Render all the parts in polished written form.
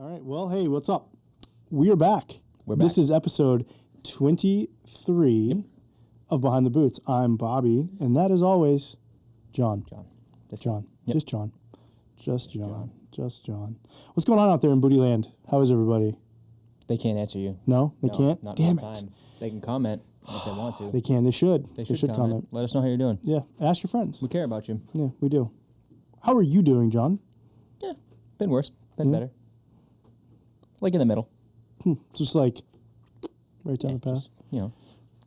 All right. Well, hey, what's up? We are back. This is episode 23 of Behind the Boots. I'm Bobby, and that is always Jon. Just Jon. Yep. Just Jon. Just Jon. Just Jon. What's going on out there in Booty Land? How is everybody? They can't answer you. No, they can't? Not Damn all it. time. They can comment if they want to. They can. They should. They should comment. Let us know how you're doing. Yeah. Ask your friends. We care about you. Yeah, we do. How are you doing, Jon? Yeah, been worse, been better. Like in the middle. Just like right down the path. Just,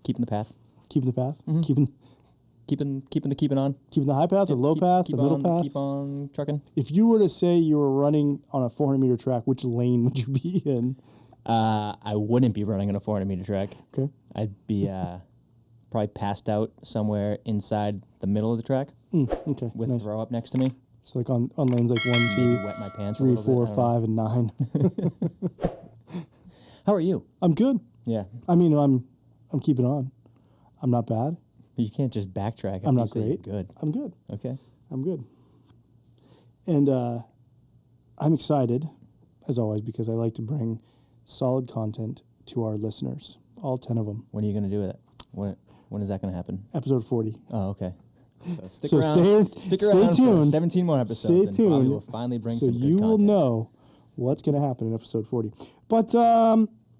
keeping the path. Keeping the path. Mm-hmm. Keeping on. Keeping the high path or low path, the middle path. Keep on trucking. If you were to say you were running on a 400-meter track, which lane would you be in? I wouldn't be running on a 400-meter track. Okay. I'd be probably passed out somewhere inside the middle of the track. Okay. With nice. throw up next to me. So like on lanes like 1, 2, Maybe wet my pants 3, a little 4, bit. 5, and 9. How are you? I'm good. Yeah. I mean, I'm keeping on. I'm not bad. You can't just backtrack. I'm not great. Good. I'm good. Okay. I'm good. And I'm excited, as always, because I like to bring solid content to our listeners, all 10 of them. When are you going to do it? When is that going to happen? Episode 40. Oh, okay. So stick So around. stay around tuned. For 17 more episodes. Stay and tuned. Bobby will finally bring so some good you will content. know what's going to happen in episode 40. But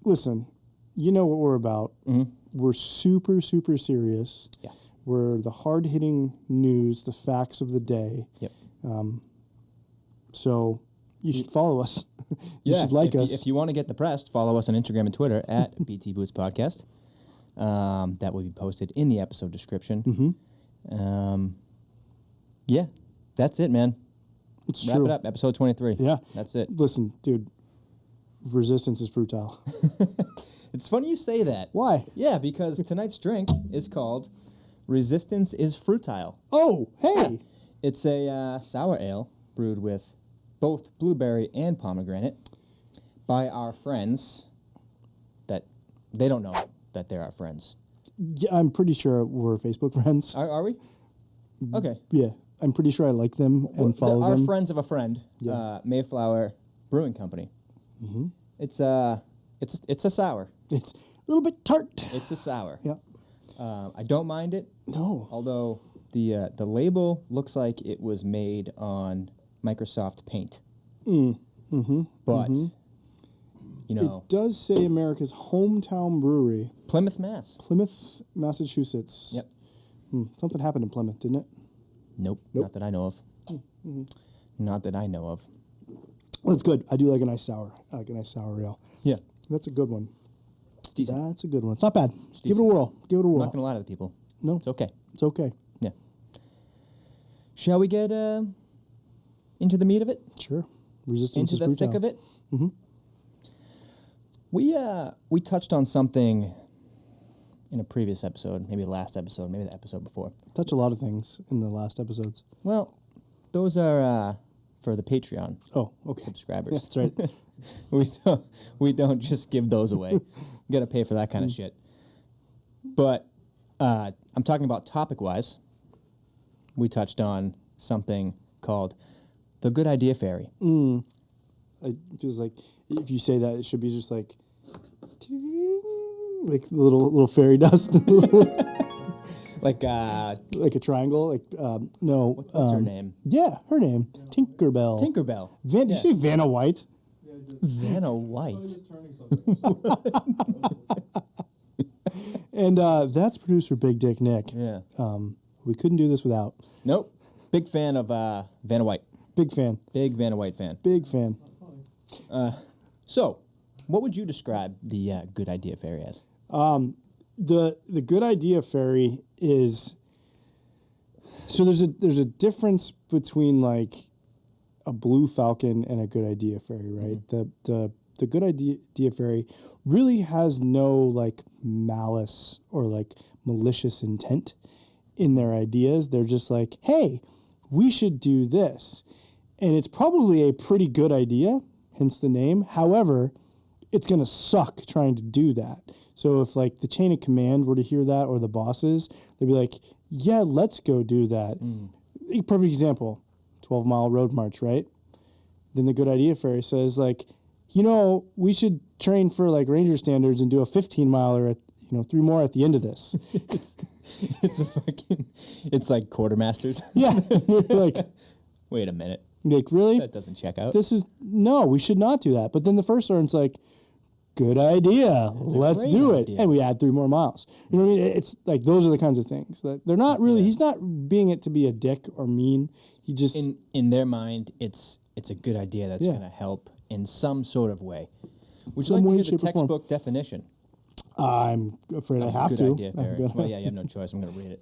listen, you know what we're about. Mm-hmm. We're super, super serious. Yeah. We're the hard-hitting news, the facts of the day. Yep. So you should follow us. You should like us. If you want to get the press, follow us on Instagram and Twitter at BT Boots Podcast. That will be posted in the episode description. Mm-hmm. Yeah, that's it, man. It's Wrap true. it up. Episode 23. Yeah. That's it. Listen, dude, resistance is futile. It's funny you say that. Why? Yeah, because tonight's drink is called Resistance is Fruitile. Oh, hey. It's a sour ale brewed with both blueberry and pomegranate by our friends that they don't know that they're our friends. Yeah, I'm pretty sure we're Facebook friends. Are we? Okay. Yeah, I'm pretty sure I like them and follow our them. friends of a friend, Yeah. Mayflower Brewing Company. Mm-hmm. It's a sour. It's a little bit tart. It's a sour. Yeah. I don't mind it. No. Although the label looks like it was made on Microsoft Paint. Mm-hmm. But, you know. It does say America's hometown brewery. Plymouth, Mass. Plymouth, Massachusetts. Yep. Something happened in Plymouth, didn't it? Nope. Not that I know of. Not that I know of. Well, it's good. I do like a nice sour. I like a nice sour ale. Yeah. That's a good one. It's decent. That's a good one. It's not bad. Give it a decent. whirl. Give it a I'm whirl. not going to lie to the people. No. It's okay. It's okay. Yeah. Shall we get into the meat of it? Sure. Resistance Into is the futile. thick of it? Mm-hmm. We touched on something in a previous episode, maybe the last episode, maybe the episode before. Touch a lot of things in the last episodes. Well, those are for the Patreon Oh, okay. subscribers. That's right. we don't just give those away. You got to pay for that kind of shit. But I'm talking about topic-wise. We touched on something called the Good Idea Fairy. It feels like if you say that, it should be just like little fairy dust, Like, like a triangle. Like no, what's her name? Yeah, her name Tinkerbell. Tinkerbell. Did you say Vanna White? Vanna White. And that's producer Big Dick Nick. Yeah. We couldn't do this without. Nope. Big fan of Vanna White. Big fan. Big Vanna White fan. Big fan. So, what would you describe the Good Idea Fairy as? The Good Idea Fairy is, so there's a difference between like a blue falcon and a Good Idea Fairy, right? The Good Idea Fairy really has no like malice or like malicious intent in their ideas. They're just like, hey, we should do this. And it's probably a pretty good idea, hence the name. However, it's going to suck trying to do that. So if like the chain of command were to hear that, or the bosses, they'd be like, yeah, let's go do that. A perfect example, 12-mile road march, right? Then the Good Idea Fairy says like, we should train for like Ranger standards and do a 15 miler at 3 more at the end of this. It's like quartermasters. Yeah. Like, wait a minute. Like, really? That doesn't check out. No, we should not do that. But then the first sergeant's like, good idea. Let's do it. And we add 3 more miles. You know what I mean? It's like, those are the kinds of things that they're not really, he's not being it to be a dick or mean. He just. In their mind, it's a good idea that's going to help in some sort of way. Would you like to hear the textbook definition? I'm afraid I have good to. Idea, Ferry. Well, yeah, you have no choice. I'm going to read it.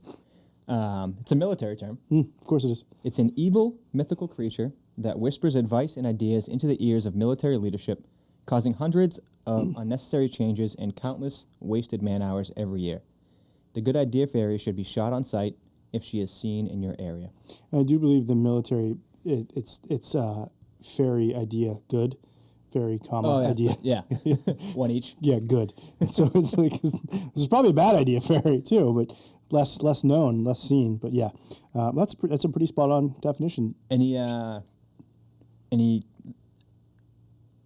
It's a military term. Of course it is. It's an evil, mythical creature that whispers advice and ideas into the ears of military leadership, causing hundreds of unnecessary changes and countless wasted man-hours every year. The good idea fairy should be shot on sight if she is seen in your area. And I do believe the military, it's fairy idea good. Fairy, idea. Yeah. One each. Yeah, good. And so it's like, this is probably a bad idea, fairy, too, but less known, less seen. But yeah, that's a pretty spot on definition. Any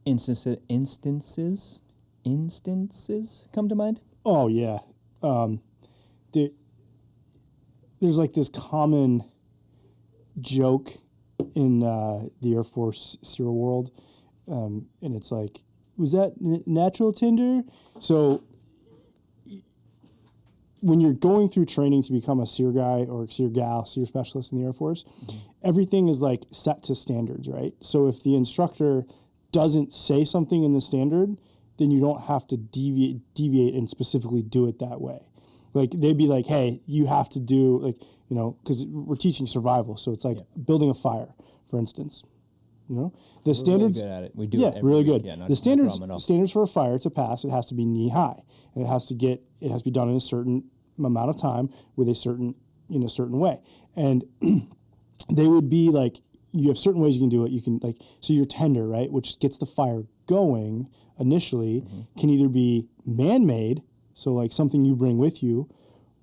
instances come to mind? Oh yeah, there's like this common joke in the Air Force SEER world. And it's like, was that natural Tinder? So when you're going through training to become a SEER guy or SEER gal, SEER specialist in the Air Force, everything is like set to standards, right? So if the instructor doesn't say something in the standard, then you don't have to deviate and specifically do it that way. Like they'd be like, hey, you have to do because we're teaching survival. So it's like building a fire, for instance. The standards. Really good at it. We do it every really week. good. Yeah, the standards for a fire to pass, it has to be knee high, and it has to be done in a certain amount of time with a certain way. And they would be like, you have certain ways you can do it. You can so your tender, right, which gets the fire going initially, can either be man-made, so like something you bring with you,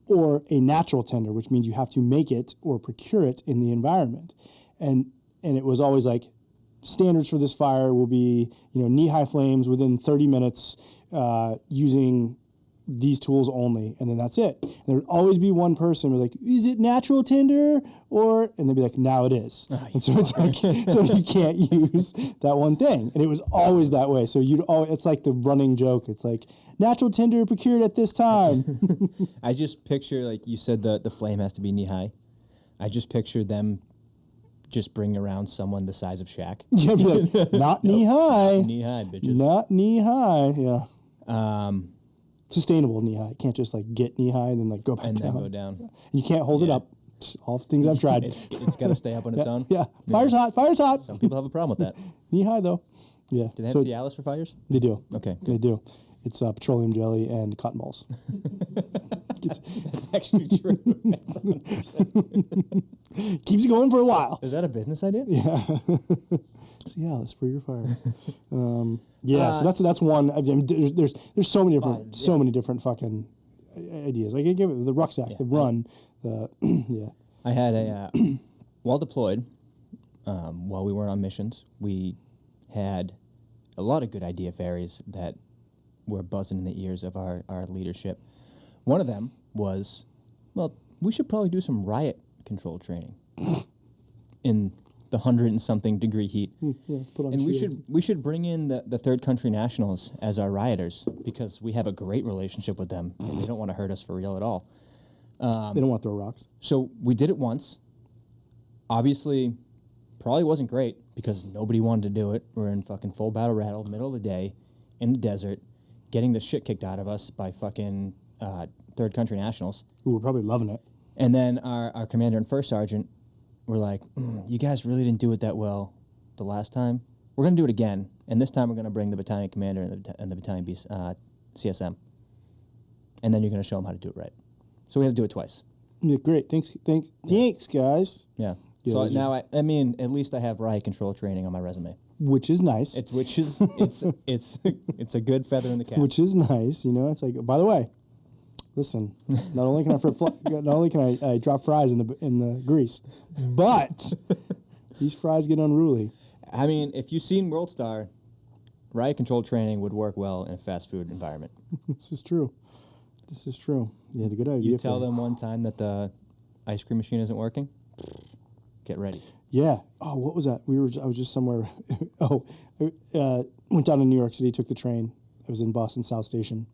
or a natural tender, which means you have to make it or procure it in the environment. And it was always like, standards for this fire will be, knee-high flames within 30 minutes using these tools only, and then that's it. And there would always be one person who's like, is it natural tinder? And they'd be like, now it is. And so it's like, so you can't use that one thing. And it was always that way. So it's like the running joke. It's like, natural tinder procured at this time. I just picture, like you said, the flame has to be knee-high. I just picture them just bring around someone the size of Shaq. Yeah, be like, not knee high. Knee high, bitches. Not knee high. Yeah. Sustainable knee high. Can't just like get knee high and then like go back and down. Then go down. And you can't hold it up. All things I've tried. It's got to stay up on its own. Yeah. Fire's hot. Fire's hot. Some people have a problem with that. Knee high though. Yeah. Do they have Cialis for fires? They do. Okay. Good. They do. It's petroleum jelly and cotton balls. That's actually true. Keeps going for a while. Is that a business idea? Yeah. Cialis for your fire. So that's one. I mean, there's so many different fucking ideas. Like I give it the rucksack, the run, I had a while deployed, while we were on missions, we had a lot of good idea fairies that were buzzing in the ears of our leadership. One of them was, well, we should probably do some riot control training in the 100-and-something degree heat. Put on and shields. we should bring in the third country nationals as our rioters because we have a great relationship with them and they don't want to hurt us for real at all. They don't want to throw rocks. So we did it once. Obviously, probably wasn't great because nobody wanted to do it. We're in fucking full battle rattle, middle of the day, in the desert, getting the shit kicked out of us by fucking third country nationals. Who were probably loving it. And then our commander and first sergeant were like, you guys really didn't do it that well the last time. We're going to do it again. And this time we're going to bring the battalion commander and the battalion CSM. And then you're going to show them how to do it right. So we had to do it twice. Yeah, great. Thanks, guys. Yeah. So now I mean, at least I have riot control training on my resume. Which is nice. It's a good feather in the cap. Which is nice. It's like, by the way, listen, not only can I drop fries in the grease, but these fries get unruly. I mean, if you've seen World Star, riot control training would work well in a fast food environment. This is true. This is true. Yeah, the good idea. You tell them one time that the ice cream machine isn't working, get ready. Yeah. Oh, what was that? I was just somewhere. I went down to New York City, took the train. I was in Boston South Station,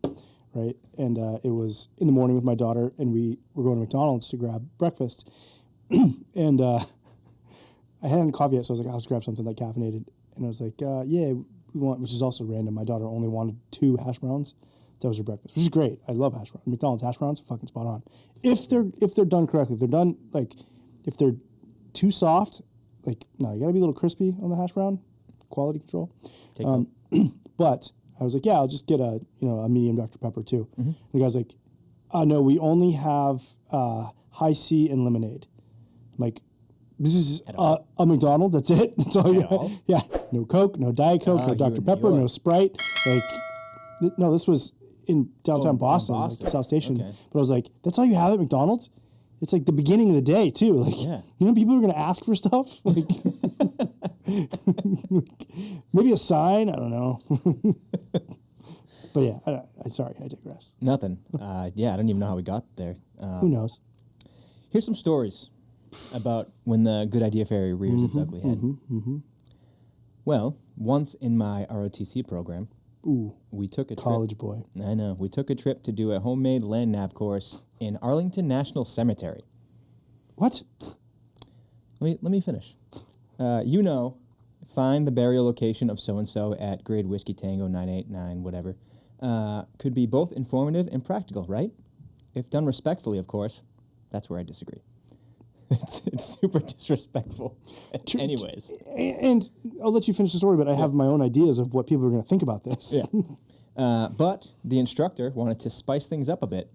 right? And it was in the morning with my daughter, and we were going to McDonald's to grab breakfast. And I hadn't coffee yet, so I was like, I'll just grab something like caffeinated. And I was like, yeah, we want, which is also random. My daughter only wanted 2 hash browns. That was her breakfast, which is great. I love hash browns. McDonald's hash browns, fucking spot on. If they're done correctly, if they're done if they're too soft, no, you gotta be a little crispy on the hash brown. Quality control. But I was like, yeah, I'll just get a medium Dr. Pepper too. Mm-hmm. The guy's like, no, we only have high C and lemonade. I'm like, this is a McDonald's. That's it. That's all you got. Yeah, no Coke, no Diet Coke, no Dr. Pepper, no Sprite. No, this was in downtown Boston. South Station. Okay. But I was like, that's all you have at McDonald's? It's like the beginning of the day too. People are gonna ask for stuff. Maybe a sign. I don't know. But yeah, sorry, I digress. Nothing. I don't even know how we got there. Who knows? Here's some stories about when the Good Idea Fairy rears its ugly head. Well, once in my ROTC program, we took a college boy. I know. We took a trip to do a homemade land nav course in Arlington National Cemetery. What? Let me finish. Find the burial location of so-and-so at Grade Whiskey Tango 989, whatever. Could be both informative and practical, right? If done respectfully, of course. That's where I disagree. It's super disrespectful. Anyways. And I'll let you finish the story, but I have my own ideas of what people are going to think about this. Yeah. But the instructor wanted to spice things up a bit.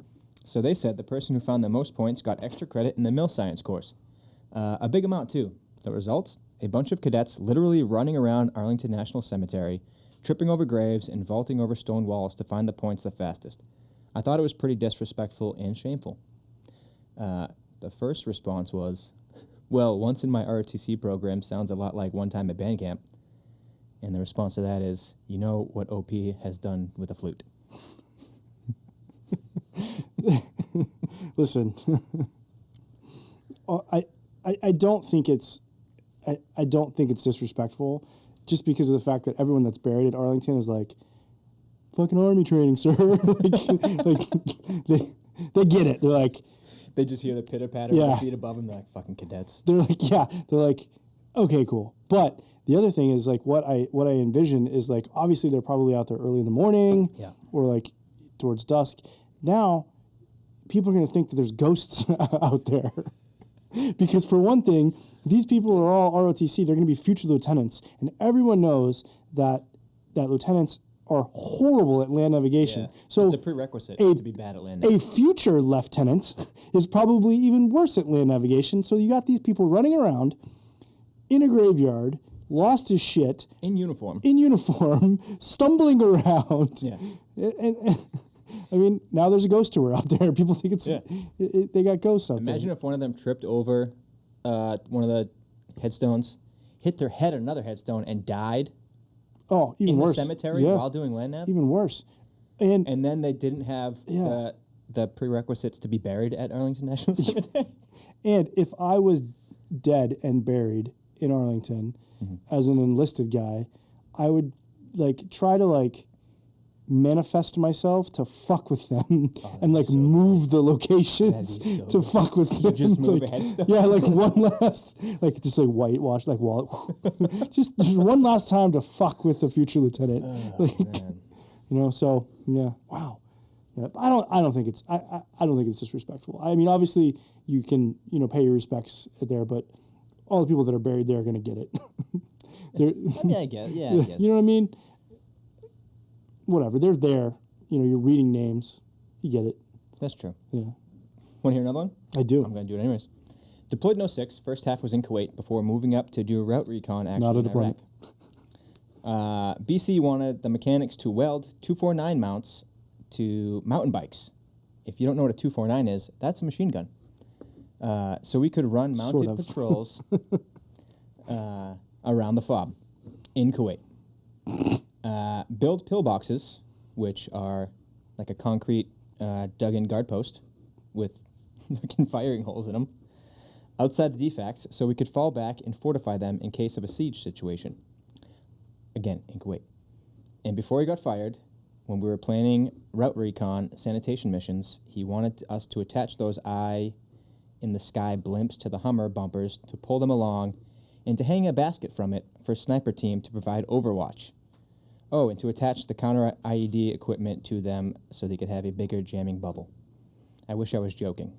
So they said the person who found the most points got extra credit in the mill science course. A big amount, too. The result? A bunch of cadets literally running around Arlington National Cemetery, tripping over graves and vaulting over stone walls to find the points the fastest. I thought it was pretty disrespectful and shameful. The first response was, well, once in my ROTC program sounds a lot like one time at band camp. And the response to that is, you know what OP has done with a flute. Listen, I don't think it's disrespectful, just because of the fact that everyone that's buried at Arlington is like, fucking army training, sir. They get it. They're like, they just hear the pitter patter of the feet above them. They're like, fucking cadets. They're like, okay, cool. But the other thing is what I envision is obviously they're probably out there early in the morning, or towards dusk. Now, people are going to think that there's ghosts out there. Because for one thing, these people are all ROTC. They're going to be future lieutenants. And everyone knows that lieutenants are horrible at land navigation. Yeah. So it's a prerequisite to be bad at land navigation. A future lieutenant is probably even worse at land navigation. So you got these people running around in a graveyard, lost his shit. In uniform, stumbling around. Yeah. And I mean, now there's a ghost tour out there. People think they got ghosts out there. Imagine if one of them tripped over one of the headstones, hit their head on another headstone, and died. Oh, even worse. In the cemetery while doing land nav? Even worse. And then they didn't have the prerequisites to be buried at Arlington National Cemetery. And if I was dead and buried in Arlington as an enlisted guy, I would try to manifest myself to fuck with them and move the locations to fuck with them. Just move a headstone? Yeah, one last, just whitewash, wall. just one last time to fuck with the future lieutenant. Man. So yeah, wow. Yeah, I don't think it's I don't think it's disrespectful. I mean, obviously you can pay your respects there, but all the people that are buried there are going to get it. I guess. Yeah, I guess. You know what I mean? Whatever, they're there. You're reading names. You get it. That's true. Yeah. Want to hear another one? I do. I'm going to do it anyways. Deployed in 06, first half was in Kuwait before moving up to do a route recon action Not a in deployment. Iraq. BC wanted the mechanics to weld 249 mounts to mountain bikes. If you don't know what a 249 is, that's a machine gun. So we could run mounted patrols around the FOB in Kuwait. build pillboxes, which are like a concrete dug-in guard post with fucking firing holes in them, outside the defects, so we could fall back and fortify them in case of a siege situation. Again, in Kuwait. And before he got fired, when we were planning route recon sanitation missions, he wanted us to attach those eye-in-the-sky blimps to the Hummer bumpers to pull them along and to hang a basket from it for sniper team to provide overwatch. Oh, and to attach the counter-IED equipment to them so they could have a bigger jamming bubble. I wish I was joking.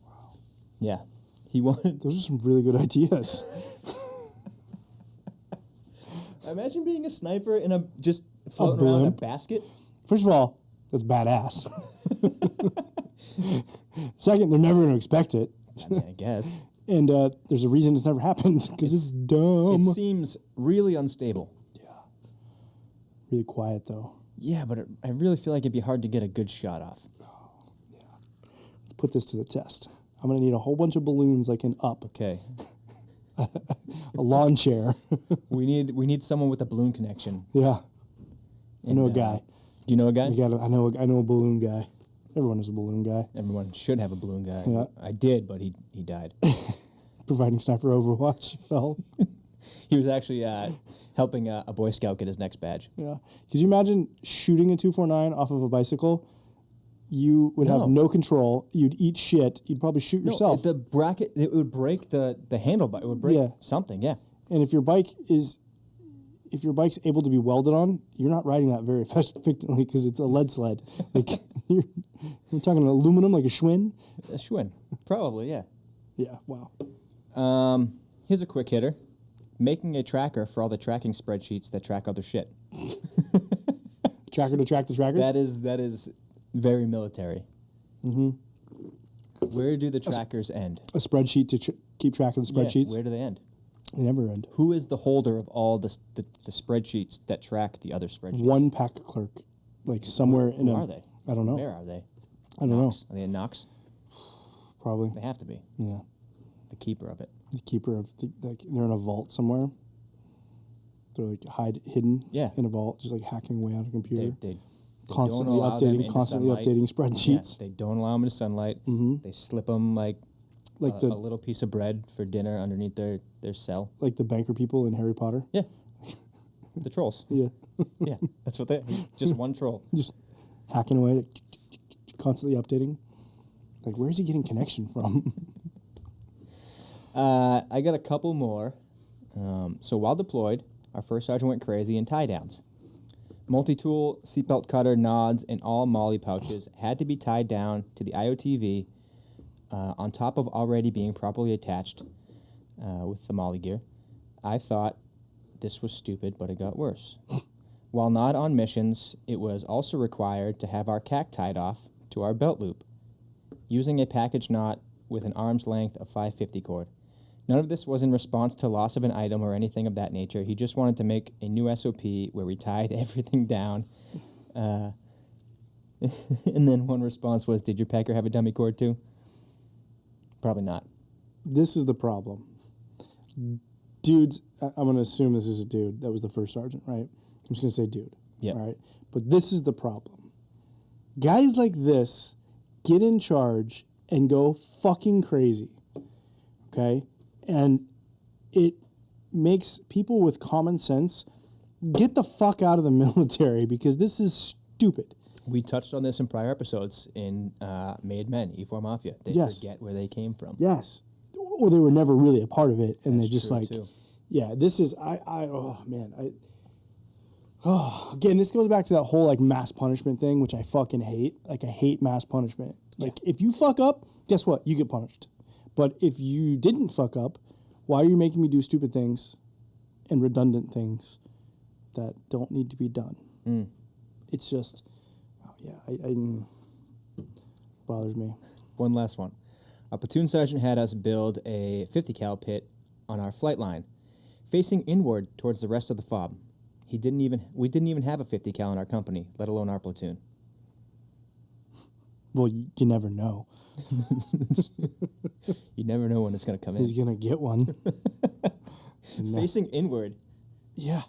Wow. Yeah. He wanted... Those are some really good ideas. Imagine being a sniper in a just floating around in a basket. First of all, that's badass. Second, they're never going to expect it. I mean, I guess. And there's a reason it's never happened, because it's dumb. It seems really unstable. Yeah. Really quiet, though. Yeah, but I really feel like it'd be hard to get a good shot off. Oh, yeah. Let's put this to the test. I'm going to need a whole bunch of balloons like an Up. Okay. A lawn chair. we need someone with a balloon connection. Yeah. I know a And, guy. Do you know a guy? I know a balloon guy. Everyone is a balloon guy. Everyone should have a balloon guy. Yeah. I did, but he died. Providing sniper overwatch fell. He was actually helping a Boy Scout get his next badge. Yeah. Could you imagine shooting a 249 off of a bicycle? You would have no control. You'd eat shit. You'd probably shoot yourself. The bracket, it would break the handlebar. It would break something, yeah. And if your bike's able to be welded on, you're not riding that very effectively because it's a lead sled. Like you're talking aluminum, like a Schwinn. A Schwinn, probably, yeah. Yeah. Wow. Here's a quick hitter: making a tracker for all the tracking spreadsheets that track other shit. Tracker to track the trackers. That is very military. Mm-hmm. Where do the trackers end? A spreadsheet to keep track of the spreadsheets. Yeah, where do they end? They never end. Who is the holder of all the spreadsheets that track the other spreadsheets? One pack clerk, like somewhere in Who a. are they? I don't know. Where are they? I don't know. Are they in Knox? Probably. They have to be. Yeah. The keeper of it. The keeper of they're in a vault somewhere. They're like hidden. Yeah. In a vault, just like hacking away on a computer. They constantly don't allow them updating, into constantly sunlight. updating spreadsheets. Yeah, they don't allow them into sunlight. Mm-hmm. They slip them like Like a little piece of bread for dinner underneath their cell. like the banker people in Harry Potter. Yeah. The trolls. Yeah. Yeah, that's what they just one troll. Just hacking away, like, constantly updating. Like, where's he getting connection from? I got a couple more. So while deployed, our first sergeant went crazy in tie downs. Multi-tool, seatbelt cutter, nods, and all molly pouches had to be tied down to the IOTV on top of already being properly attached with the molly gear. I thought this was stupid, but it got worse. While not on missions, it was also required to have our CAC tied off to our belt loop, using a package knot with an arm's length of 550 cord. None of this was in response to loss of an item or anything of that nature. He just wanted to make a new SOP where we tied everything down. And then one response was, did your packer have a dummy cord too? Probably not. This is the problem. Dudes, I'm going to assume this is a dude. That was the first sergeant, right? I'm just going to say dude. Yeah. All right. But this is the problem. Guys like this get in charge and go fucking crazy. Okay? And it makes people with common sense get the fuck out of the military because this is stupid. We touched on this in prior episodes in Made Men, E4 Mafia. They forget where they came from. Yes. Or they were never really a part of it. And That's they just true, like, too. yeah, this is, again, this goes back to that whole like mass punishment thing, which I fucking hate. Like I hate mass punishment. Like if you fuck up, guess what? You get punished. But if you didn't fuck up, why are you making me do stupid things and redundant things that don't need to be done? Mm. It's just, bothers me. One last one. Our platoon sergeant had us build a 50 cal pit on our flight line, facing inward towards the rest of the FOB. We didn't even have a 50 cal in our company, let alone our platoon. Well, you never know. You never know when it's going to come in. He's going to get one. Facing inward. Yeah.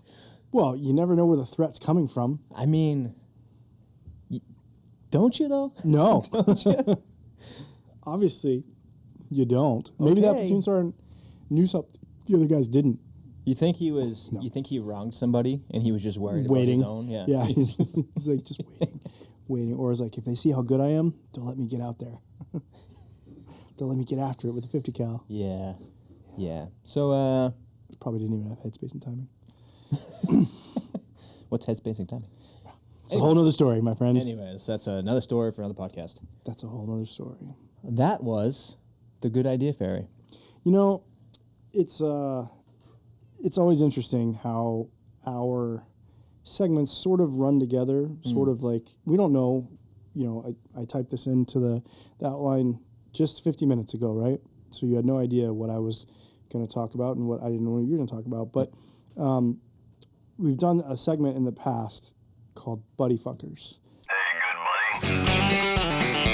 Well, you never know where the threat's coming from. I mean, don't you though? No. Don't you? Obviously, you don't. Maybe that Okay. platoon sergeant knew something the other guys didn't. You think he was? No. You think he wronged somebody and he was just worried Waiting. about his own? Yeah, he's like just waiting. Or it's like, if they see how good I am, they'll let me get out there. They'll let me get after it with a 50 cal. Yeah. So, Probably didn't even have headspace and timing. what's headspace and timing? It's a whole nother story, my friend. Anyways, that's another story for another podcast. That's a whole nother story. That was the Good Idea Fairy. You know, it's always interesting how our segments sort of run together, sort of like, we don't know, you know, I typed this into the outline just 50 minutes ago, right? So you had no idea what I was going to talk about and what I didn't know what you were going to talk about. But we've done a segment in the past called Buddy Fuckers. Hey, good buddy.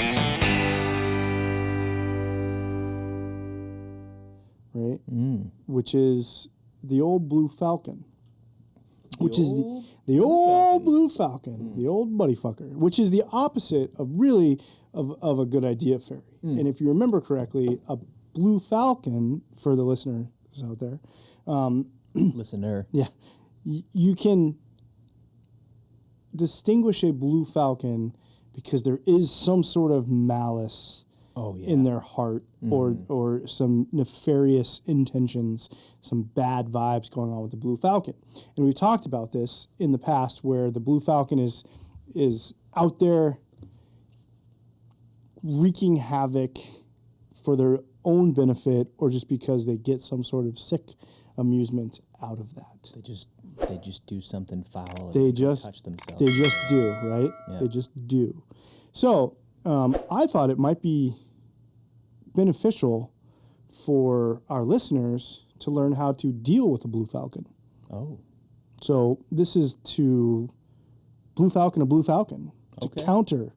Right? Which is the old Blue Falcon. Which is the old Blue Falcon, the old buddy fucker, which is the opposite of really of a good idea fairy. And if you remember correctly, a Blue Falcon, for the listeners out there, Listener. yeah, you can distinguish a Blue Falcon because there is some sort of malice Oh yeah. in their heart or some nefarious intentions, some bad vibes going on with the Blue Falcon. And we've talked about this in the past where the Blue Falcon is out there wreaking havoc for their own benefit or just because they get some sort of sick amusement out of that. They just do something foul. They and just touch themselves. They just do, right? Yeah. They just do. So I thought it might be beneficial for our listeners to learn how to deal with a Blue Falcon. Oh. So this is to Blue Falcon a Blue Falcon to Okay. counter.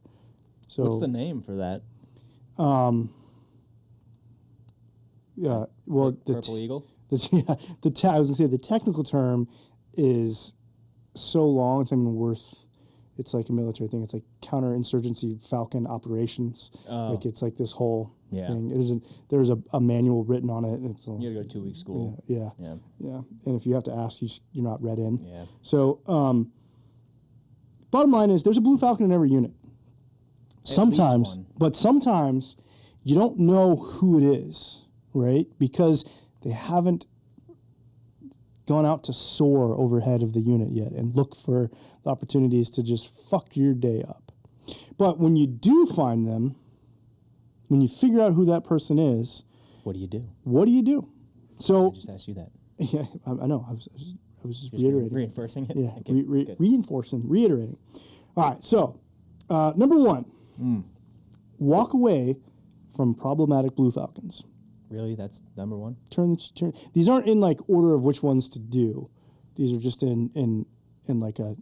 So What's the name for that? yeah, well Purple Eagle. I was gonna say the technical term is so long it's not even worth. It's like a military thing. It's like counterinsurgency Falcon operations. Oh. Like it's like this whole Yeah. thing. There's a manual written on it. And it's You gotta go to 2 week school. yeah. Yeah. And if you have to ask, you're not read in. Yeah. So bottom line is there's a Blue Falcon in every unit. Sometimes, one. but sometimes you don't know who it is, right? Because they haven't gone out to soar overhead of the unit yet and look for the opportunities to just fuck your day up. But when you do find them, when you figure out who that person is, What do you do? what do you do? So I just asked you that. yeah, I know. I was just Just reiterating. reinforcing it. Yeah, Okay, good. reinforcing, reiterating. All right, so number one, walk away from problematic Blue Falcons. Really, that's number one. Turn. These aren't in like order of which ones to do. These are just in like a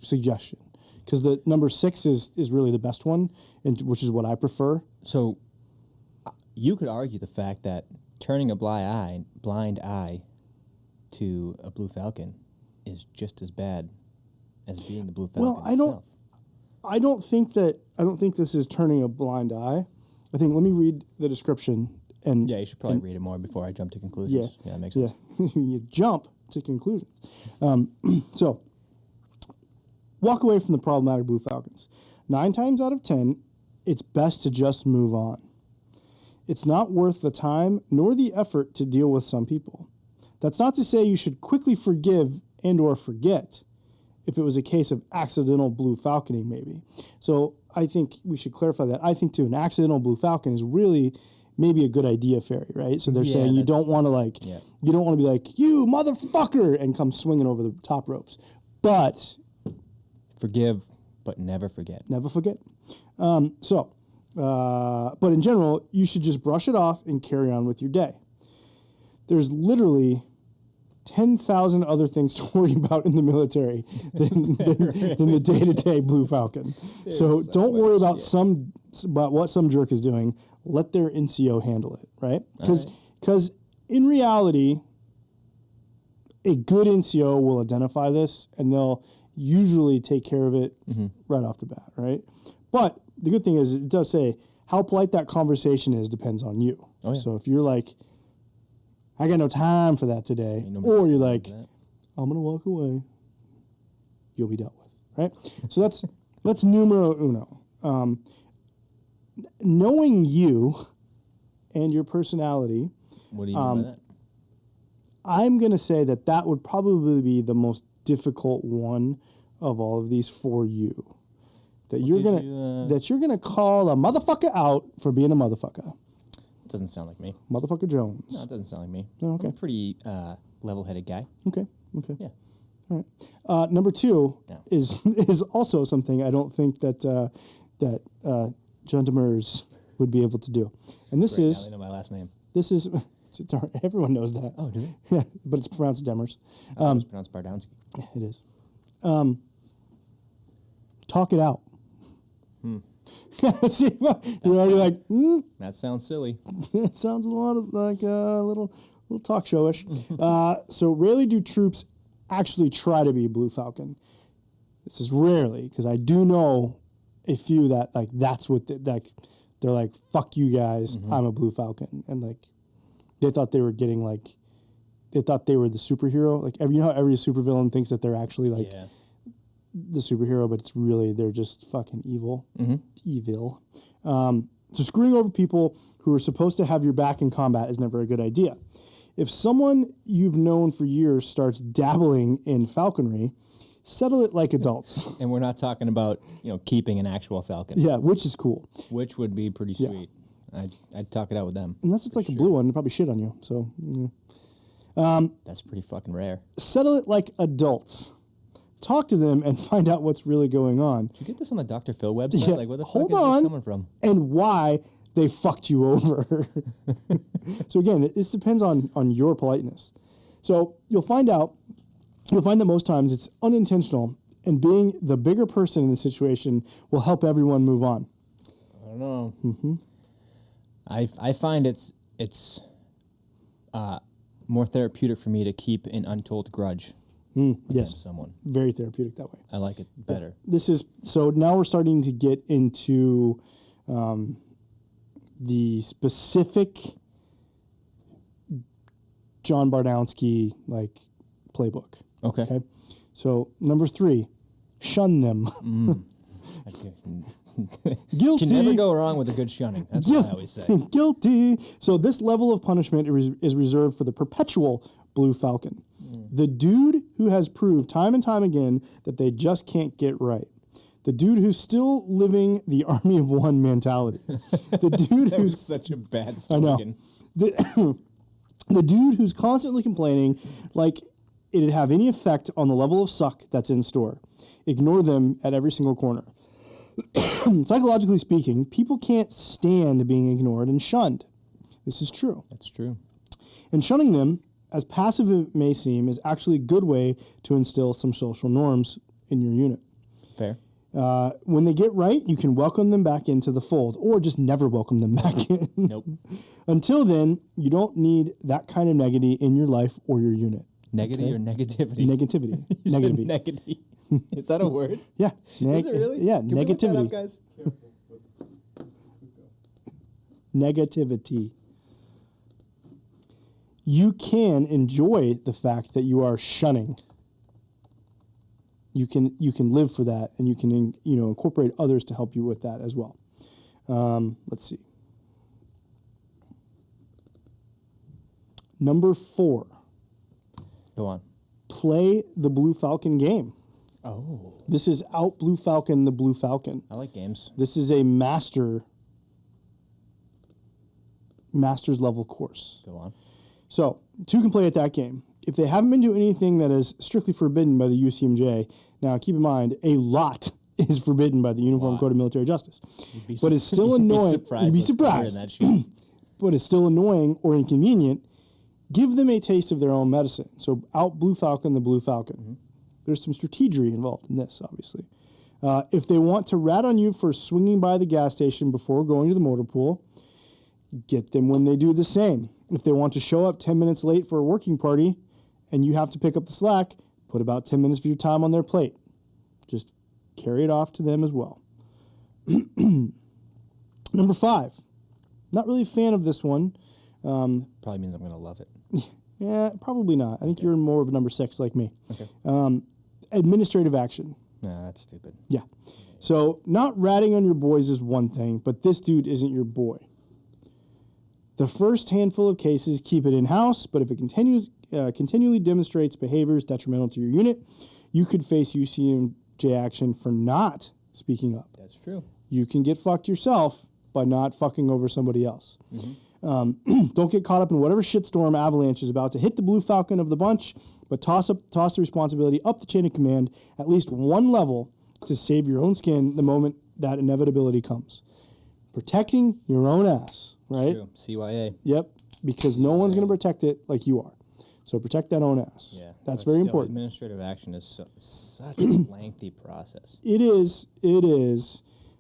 suggestion. Because the number 6 is really the best one, and which is what I prefer. So, you could argue the fact that turning a blind eye to a Blue Falcon is just as bad as being the Blue Falcon Well, I don't think this is turning a blind eye. I think let me read the description and Yeah, you should probably read it more before I jump to conclusions. Yeah, that makes sense. yeah, you jump to conclusions. So walk away from the problematic Blue Falcons. 9 times out of 10, it's best to just move on. It's not worth the time nor the effort to deal with some people. That's not to say you should quickly forgive and or forget if it was a case of accidental Blue Falconing, maybe. So I think we should clarify that. I think, too, an accidental Blue Falcon is really maybe a good idea fairy, right? So they're Yeah, saying you don't want to, Yeah. you don't want to be like, you motherfucker, and come swinging over the top ropes. But Forgive, but never forget. never forget. But in general, you should just brush it off and carry on with your day. There's literally 10,000 other things to worry about in the military than the day-to-day Blue Falcon. So don't worry about what some jerk is doing. Let their NCO handle it, right? Because in reality, a good NCO will identify this, and they'll usually take care of it right off the bat, right? But the good thing is it does say how polite that conversation is depends on you. Oh, yeah. So if you're like, I got no time for that today, or you're like, I'm going to walk away, you'll be dealt with, right? So that's numero uno. Knowing you and your personality, What do you mean by that? I'm going to say that would probably be the most difficult one of all of these for you. That you're gonna call a motherfucker out for being a motherfucker. It doesn't sound like me. Motherfucker Jones. No, it doesn't sound like me. Oh, okay. I'm a pretty level-headed guy. Okay. Yeah. All right. Number two Yeah. is also something I don't think that John Demers would be able to do. And this Right, is now they know my last name. this is it's all right. Everyone knows that. Oh, do they? Yeah, but it's pronounced Demers. It's pronounced Bardowski. Yeah, it is. Talk it out. See, you're already like, That sounds silly. it sounds a lot of like a little talk showish. So rarely do troops actually try to be Blue Falcon. This is rarely, because I do know a few that like that's what they're like, fuck you guys, I'm a Blue Falcon, and like they thought they were getting like they thought they were the superhero. Like you know how every supervillain thinks that they're actually like the superhero, but it's really they're just fucking evil. Evil. So screwing over people who are supposed to have your back in combat is never a good idea. If someone you've known for years starts dabbling in falconry, settle it like adults. And we're not talking about, keeping an actual falcon. Yeah, which is cool. Which would be pretty sweet. I'd talk it out with them. Unless it's like a blue one, they probably shit on you. So That's pretty fucking rare. settle it like adults. Talk to them and find out what's really going on. Did you get this on the Dr. Phil website? Yeah, Like, where the hold fuck is on. this coming from? And why they fucked you over. So again, this depends on your politeness. So you'll find that most times it's unintentional, and being the bigger person in the situation will help everyone move on. I don't know. I find it's more therapeutic for me to keep an untold grudge Yes, against someone. very therapeutic that way. I like it better. This is so now we're starting to get into the specific Jon Bardowski like playbook. Okay. So number 3, shun them. Guilty. Can never go wrong with a good shunning. That's what I always say. Guilty. So this level of punishment is reserved for the perpetual Blue Falcon. The dude who has proved time and time again that they just can't get right. The dude who's still living the army of one mentality. The dude That who's was such a bad I know. slogan. The dude who's constantly complaining like it'd have any effect on the level of suck that's in store. Ignore them at every single corner. Psychologically speaking, people can't stand being ignored and shunned. This is true. That's true. And shunning them, as passive it may seem, is actually a good way to instill some social norms in your unit. Fair. When they get right, you can welcome them back into the fold, or just never welcome them back in. Nope. Until then, you don't need that kind of negativity in your life or your unit. Negative or negativity? Negativity. You said Negativity. negativity. Is that a word? Yeah. Is it really? Yeah, Can we look that negativity. up, guys? Negativity. You can enjoy the fact that you are shunning. You can live for that, and you can incorporate others to help you with that as well. Let's see. Number 4. Go on. Play the Blue Falcon game. Oh. This is Out Blue Falcon the Blue Falcon. I like games. This is a master's level course. Go on. So, 2 can play at that game. If they haven't been doing anything that is strictly forbidden by the UCMJ, now keep in mind, a lot is forbidden by the Uniform Code of Military Justice. But it's still annoying. You'd be surprised. That shit. But it's still annoying or inconvenient. Give them a taste of their own medicine. So, Out Blue Falcon the Blue Falcon. There's some strategery involved in this, obviously. If they want to rat on you for swinging by the gas station before going to the motor pool, get them when they do the same. If they want to show up 10 minutes late for a working party and you have to pick up the slack, put about 10 minutes of your time on their plate. Just carry it off to them as well. Number 5. Not really a fan of this one. Probably means I'm going to love it. Yeah, probably not. I think you're more of a number 6 like me. Okay. Administrative action. Nah, that's stupid. Yeah. So not ratting on your boys is one thing, but this dude isn't your boy. The first handful of cases, keep it in-house, but if it continually demonstrates behaviors detrimental to your unit, you could face UCMJ action for not speaking up. That's true. You can get fucked yourself by not fucking over somebody else. Don't get caught up in whatever shitstorm Avalanche is about to hit the Blue Falcon of the bunch, but toss the responsibility up the chain of command at least one level to save your own skin the moment that inevitability comes. Protecting your own ass, right? True. CYA. Yep, because no one's going to protect it like you are. So protect that own ass. Yeah. That's but very still, important. Administrative action is such a lengthy process. It is.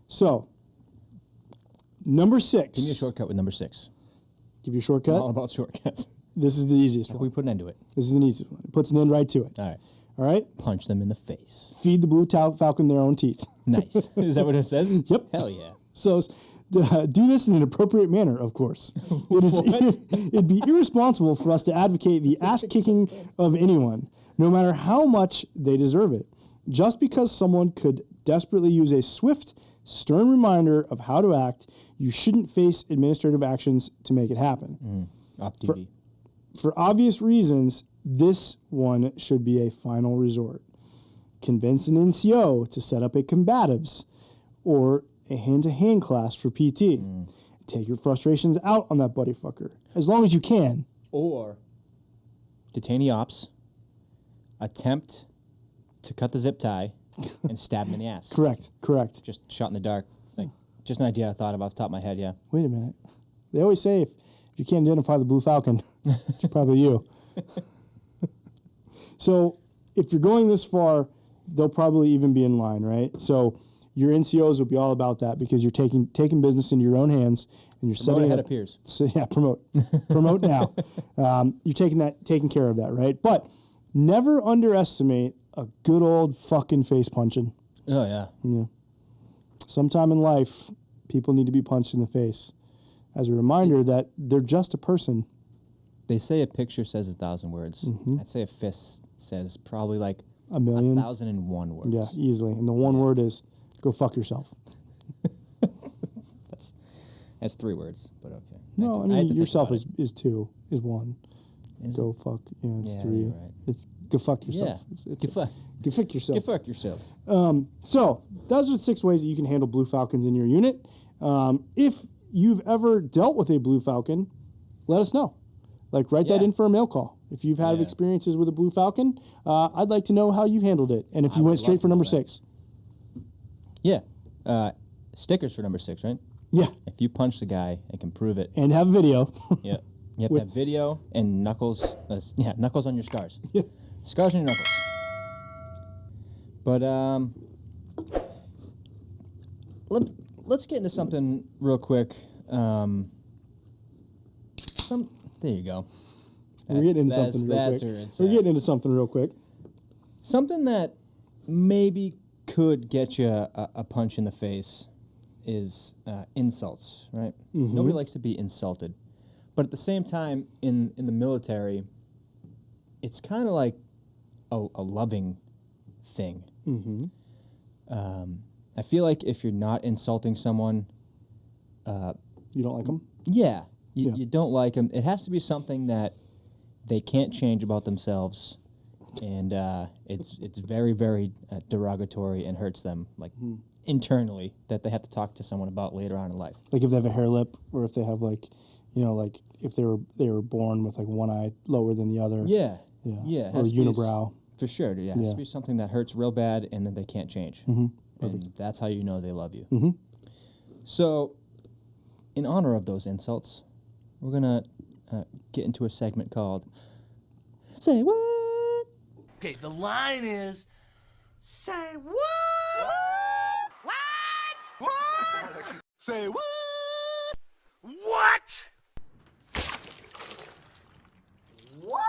So, number 6. Give me a shortcut with number 6. Give you a shortcut? I'm all about shortcuts. This is the easiest How one. can we put an end to it? This is the easiest one. It puts an end right to it. All right. All right? Punch them in the face. Feed the blue falcon their own teeth. Nice. Is that what it says? Yep. Hell yeah. So do this in an appropriate manner, of course. It'd be irresponsible for us to advocate the ass-kicking of anyone, no matter how much they deserve it. Just because someone could desperately use a swift, stern reminder of how to act, you shouldn't face administrative actions to make it happen. Off duty. For obvious reasons, this one should be a final resort. Convince an NCO to set up a combatives or a hand-to-hand class for PT. Take your frustrations out on that buddy fucker, as long as you can. Or detainee ops, attempt to cut the zip tie and stab him in the ass. Correct. Just shot in the dark. Like, just an idea I thought of off the top of my head, yeah. Wait a minute. They always say if you can't identify the Blue Falcon, it's probably you. So if you're going this far, they'll probably even be in line, right? So your NCOs will be all about that because you're taking business into your own hands and you're setting ahead up. of peers. So, yeah, promote now. You're taking care of that, right? But never underestimate a good old fucking face punching. Oh, yeah. Yeah. Sometime in life, people need to be punched in the face as a reminder that they're just a person. They say a picture says 1,000 words. I'd say a fist says probably like A million. 1,001 words. Yeah, easily. And the one word is go fuck yourself. That's 3 words, but okay. No, I had to mean think yourself about is 2, is 1. Is Go fuck. It's Yeah, 3. you're right. It's go fuck yourself. Yeah. It's Go fuck yourself. fuck yourself. So those are 6 ways that you can handle Blue Falcons in your unit. If you've ever dealt with a Blue Falcon, let us know. Like write that Yeah. in for a mail call. If you've had Yeah. experiences with a Blue Falcon, I'd like to know how you handled it. And if I you would went straight love for to know number that. 6. Yeah. Stickers for number 6, right? Yeah. If you punch the guy and can prove it, And have video. yeah, you have to have video and knuckles. Knuckles on your scars. Yeah. Scars on your knuckles. But let's get into something real quick. There you go. We're getting into something real that's quick. where it's We're at. getting into something real quick. Something that maybe could get you a punch in the face is insults, right? Nobody likes to be insulted. But at the same time, in the military, it's kind of like a loving thing. I feel like if you're not insulting someone, You don't like them? yeah, Yeah. you don't like them. It has to be something that they can't change about themselves, and it's very, very derogatory and hurts them, like internally, that they have to talk to someone about later on in life. Like if they have a hair lip, or if they have like if they were born with like one eye lower than the other. Yeah, Yeah. yeah, it Or has to be unibrow. for sure. Yeah, it has Yeah. to be something that hurts real bad, and then they can't change, and that's how you know they love you. So, in honor of those insults, we're gonna get into a segment called "Say What." Okay, the line is, say what? What? Say what? What? What?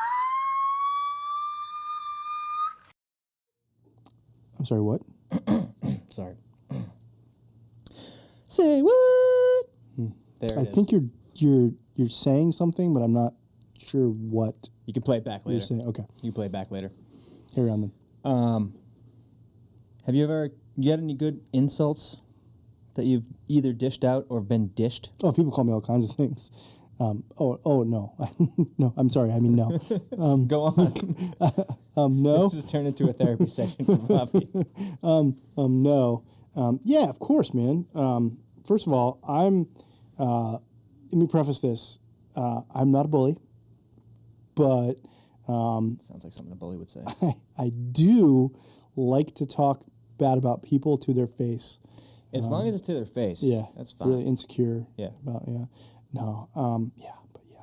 I'm sorry, what? Sorry. Say what? There I it is. think you're saying something, but I'm not sure what You can play it back you're later. saying. Okay, You can play it back later. carry on then. Have you had any good insults that you've either dished out or been dished? Oh, people call me all kinds of things. Oh no, no. I'm sorry. I mean no. Go on. No. This has turned into a therapy session for Bobby. No. Yeah, of course, man. First of all, let me preface this. I'm not a bully, but Sounds like something a bully would say. I do like to talk bad about people to their face. As long as it's to their face. Yeah, That's fine. Really insecure. Yeah. About No. Yeah. But yeah.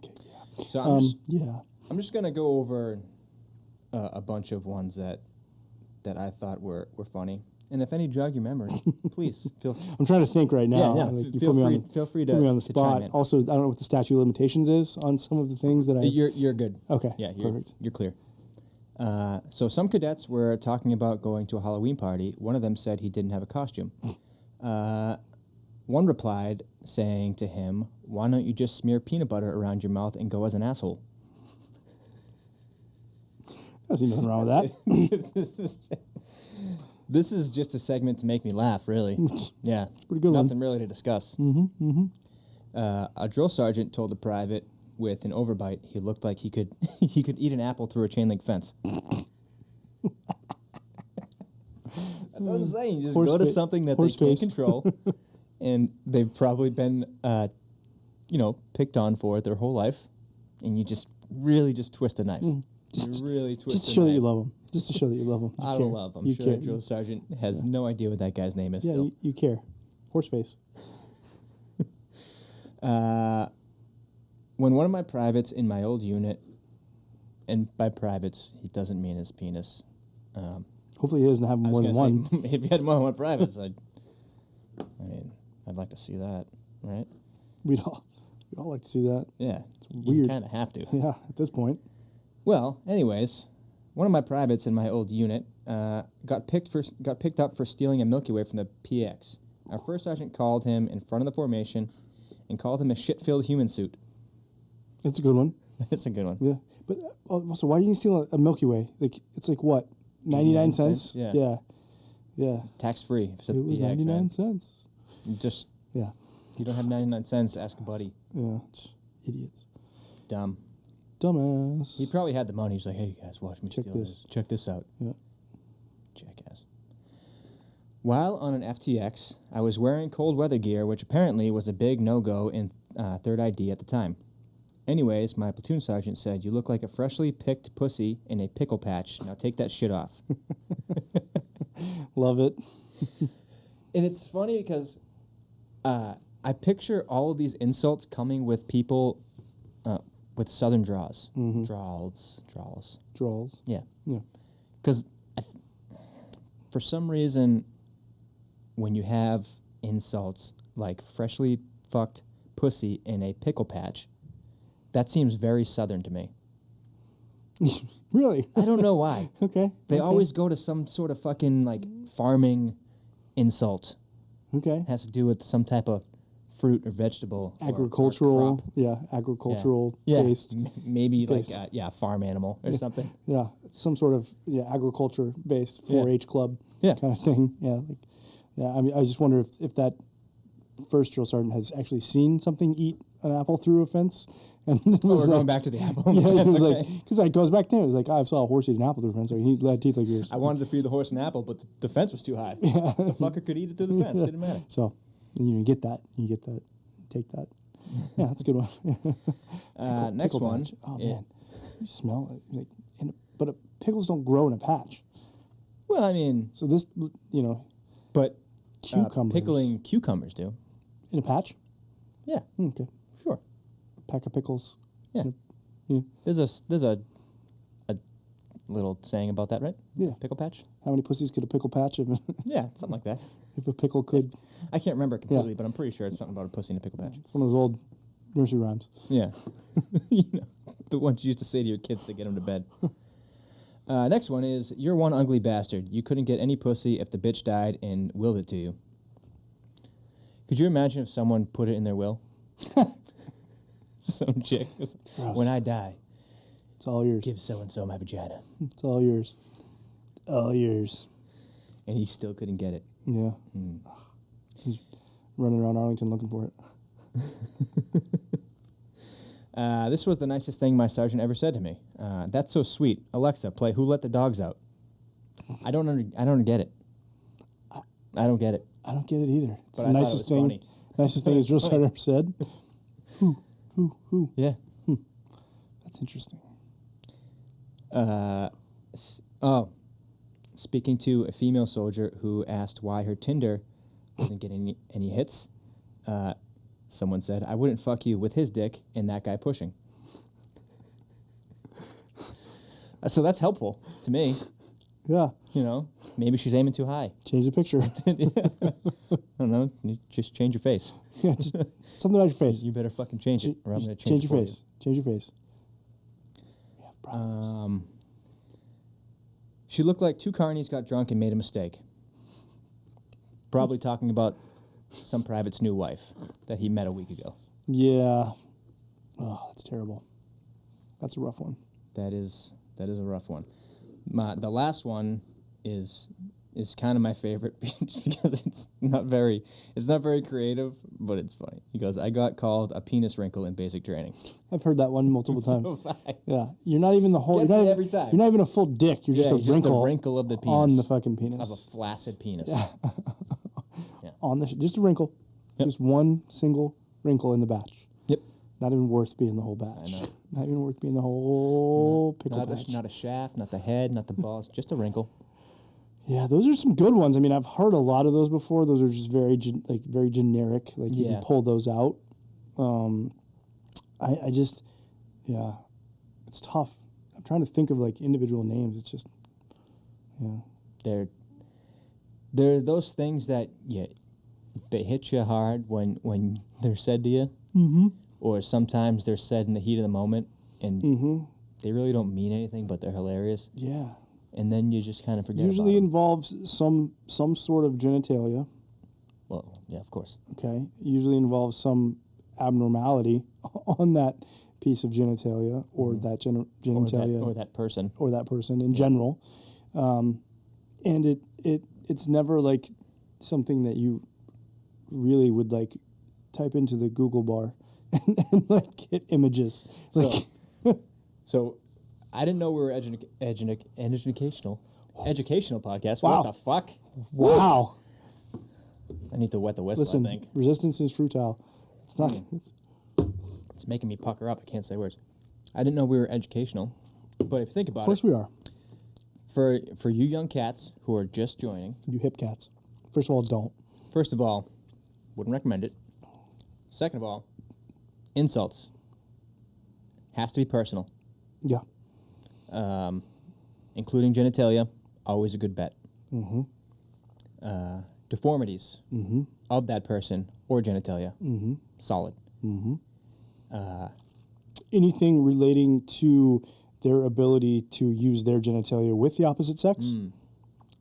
Okay. Yeah. So Yeah. I'm just gonna go over a bunch of ones that I thought were funny, and if any jog your memory, please feel I'm trying to think right now. Yeah, Like, you feel put me free. Feel free put me on the to chime spot. in. Also, I don't know what the statute of limitations is on some of the things that I. You're good. Okay. Yeah, you're Perfect. you're clear. So some cadets were talking about going to a Halloween party. One of them said he didn't have a costume. One replied saying to him, "Why don't you just smear peanut butter around your mouth and go as an asshole?" I see nothing wrong with that. This is just a segment to make me laugh, really. Yeah, Pretty good one. Nothing really to discuss. A drill sergeant told a private with an overbite he looked like he could eat an apple through a chain link fence. That's what I'm saying. You just Horse go to fa- something that they horse can't face. control, and they've probably been, picked on for it their whole life, and you just really just twist a knife. You really twist. Just to a show that knife. you love them. Just to show that you love them. I don't love. I'm you sure care. that drill sergeant has no idea what that guy's name is. Yeah, Still, you care. Horse face. when one of my privates in my old unit, and by privates he doesn't mean his penis. Hopefully he doesn't have I more was than gonna one. say, if you had more than one privates, I'd like to see that, right? We'd all like to see that. Yeah, weird. You kind of have to. Yeah, at this point. Well, anyways, one of my privates in my old unit got picked up for stealing a Milky Way from the PX. Our first sergeant called him in front of the formation and called him a shit-filled human suit. That's a good one. That's a good one. Yeah. But also, why do you steal a Milky Way? Like, it's like what? 99 cents? Yeah. Yeah. Yeah. Tax-free. If it's at It the was PX, 99 man. cents. Just, Yeah. you don't have 99 cents, ask a buddy. Yeah. Idiots. Dumb. Dumbass. He probably had the money. He's like, hey, guys, watch me Check steal this. this. Check this out. Yeah. Jackass. While on an FTX, I was wearing cold weather gear, which apparently was a big no-go in 3rd ID at the time. Anyways, my platoon sergeant said, "You look like a freshly picked pussy in a pickle patch. Now take that shit off." Love it. And it's funny because I picture all of these insults coming with people with southern draws. Draws. Draws. Yeah. Yeah. Because for some reason, when you have insults like freshly fucked pussy in a pickle patch, that seems very southern to me. Really? I don't know why. Okay. They okay. always go to some sort of fucking like farming insult. Okay. It has to do with some type of fruit or vegetable. or Agricultural. crop. Yeah. Agricultural Yeah. based. Maybe based. like farm animal or something. Yeah. Some sort of agriculture based 4-H club. Yeah. Kind of thing. Yeah. Like. Yeah. I mean, I just wonder if that first drill sergeant has actually seen something eat an apple through a fence. And it was We're like, going back to the apple. Yeah, it That's was okay. like, because it goes back there. It was like, I saw a horse eat an apple through the fence. Like, he had teeth like yours. I wanted to feed the horse an apple, but the fence was too high. The fucker could eat it through the fence. Didn't matter. So, you get that. You get that. Take that. Yeah, that's a good one. Next Pickle one. patch. Oh, man. You smell it. Like, but pickles don't grow in a patch. Well, I mean, So this, but cucumbers. pickling cucumbers do. In a patch? Yeah, Okay. sure. Pack of pickles. Yeah. Yeah. There's a little saying about that, right? Yeah. Pickle patch. How many pussies could a pickle patch if, Yeah, something like that. if a pickle could? I can't remember it completely, but I'm pretty sure it's something about a pussy in a pickle patch. It's one of those old nursery rhymes. Yeah, the ones you used to say to your kids to get them to bed. Next one is, you're one ugly bastard. You couldn't get any pussy if the bitch died and willed it to you. Could you imagine if someone put it in their will? Some chick was, when I die, It's all yours. give so-and-so my vagina. It's all yours. All yours. And he still couldn't get it. Yeah. He's running around Arlington looking for it. This was the nicest thing my sergeant ever said to me. That's so sweet. Alexa, play Who Let the Dogs Out. I don't get it. I don't get it. I don't get it either. It's But the I thought it nicest was thing. funny. Nicest thing his drill sergeant ever said. Who? Yeah. That's interesting. Speaking to a female soldier who asked why her Tinder wasn't getting any hits, someone said, I wouldn't fuck you with his dick and that guy pushing. So that's helpful to me. Yeah. You know, maybe she's aiming too high. Change the picture. I don't know. You just change your face. Yeah, just something about your face. You better fucking change it, or I'm going to Change change your it for face. Change your face. Yeah, you. problems. She looked like two carnies got drunk and made a mistake. Probably talking about some private's new wife that he met a week ago. Yeah. Oh, that's terrible. That's a rough one. That is a rough one. The last one is kind of my favorite just because it's not very creative, but it's funny. He goes, I got called a penis wrinkle in basic training. I've heard that one multiple times. So fine. Yeah, you're not even the whole. Gets You're not me even, every time. You're not even a full dick. You're just a Just wrinkle. a wrinkle of the penis. on the fucking penis. Of a flaccid penis. On the just a wrinkle. Yep. Just one single wrinkle in the batch. Yep. Not even worth being the whole batch. I know. Not even worth being the whole pickle batch. Not a shaft, not the head, not the balls, just a wrinkle. Yeah, those are some good ones. I mean, I've heard a lot of those before. Those are just very very generic. Like you Yeah. can pull those out. I just, yeah, it's tough. I'm trying to think of like individual names. It's just, yeah. They're those things that they hit you hard when they're said to you, or sometimes they're said in the heat of the moment, and they really don't mean anything, but they're hilarious. Yeah. And then you just kind of forget. Usually about 'em. involves some sort of genitalia. Well, yeah, of course. Okay. Usually involves some abnormality on that piece of genitalia or that genitalia or that person. or that person in general. And it's never like something that you really would like type into the Google bar and like get images. Like, So I didn't know we were educational podcast. Wow. What the fuck? wow. I need to wet the whistle, Listen, I think. resistance is futile. It's not. It's making me pucker up. I can't say words. I didn't know we were educational. But if you think about Of course it, we are. for you young cats who are just joining, You hip cats. First of all, don't. first of all, wouldn't recommend it. Second of all, insults. Has to be personal. Yeah. Including genitalia, always a good bet. Deformities of that person or genitalia, solid. Anything relating to their ability to use their genitalia with the opposite sex,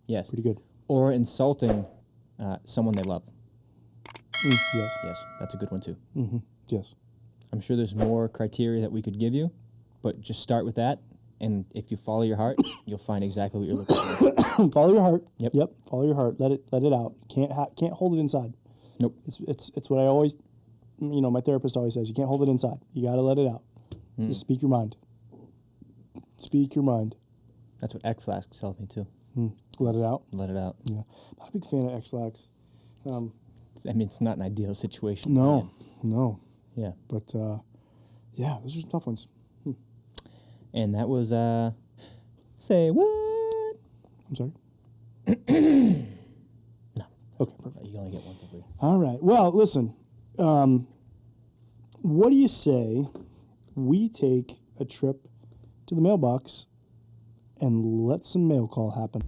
Yes. pretty good. Or insulting someone they love. Yes. Yes, that's a good one too. Yes. I'm sure there's more criteria that we could give you, but just start with that. And if you follow your heart, you'll find exactly what you're looking for. Follow your heart. Yep. Follow your heart. Let it out. Can't hold it inside. Nope. It's what I always, my therapist always says. You can't hold it inside. You got to let it out. Just speak your mind. Speak your mind. That's what X-Lax tells me too. Let it out. Let it out. Yeah. Not a big fan of X-Lax. I mean, it's not an ideal situation. No. No. Yeah. But yeah, those are some tough ones. And that was, say what? I'm sorry. No. Okay, perfect. You only get one for free. All right. Well, listen. What do you say we take a trip to the mailbox and let some mail call happen?